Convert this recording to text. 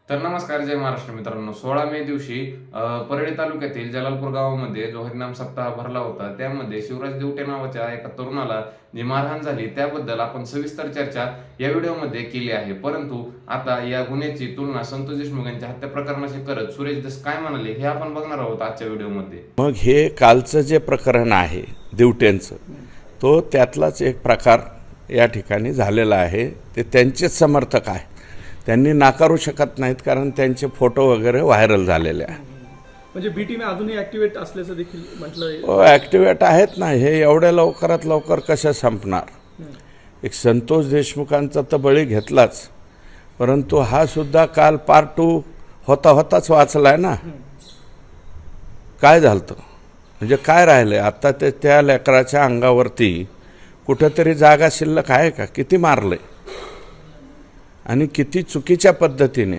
तर नमस्कार, जय महाराष्ट्र मित्रांनो. 16 मे दिवशी परळी तालुक्यातील जलालपूर गावामध्ये जो हरिनाम सप्ताह भरला होता, त्यामध्ये शिवराज दिवटे नावाच्या एका तरुणाला जी मारहाण झाली त्याबद्दल आपण सविस्तर चर्चा या व्हिडिओमध्ये केली आहे. परंतु आता या गुन्ह्याची तुलना संतोष देशमुख यांच्या हत्या प्रकरणाशी करत सुरेश दस काय म्हणाले हे आपण बघणार आहोत आजच्या व्हिडिओमध्ये. मग हे कालचं जे प्रकरण आहे दिवटेंचं, तो त्यातलाच एक प्रकार या ठिकाणी झालेला आहे. ते त्यांचेच समर्थक आहे, त्यांनी नाकारू शकत नाहीत, कारण त्यांचे फोटो वगैरे व्हायरल झालेले आहेत. म्हणजे बी टीम अजूनही ॲक्टिवेट असल्याचं देखील म्हटलं. हो, ॲक्टिवेट आहेत ना. हे एवढ्या लवकरात लवकर कसं संपणार? एक संतोष देशमुखांचा तर बळी घेतलाच, परंतु हा सुद्धा काल पार्ट 2 होताच वाचलाय ना. काय झालं म्हणजे काय राहिलं आता? ते त्या लेकराच्या अंगावरती कुठंतरी जागा शिल्लक आहे का? किती मारलंय आणि किती चुकीच्या पद्धतीने.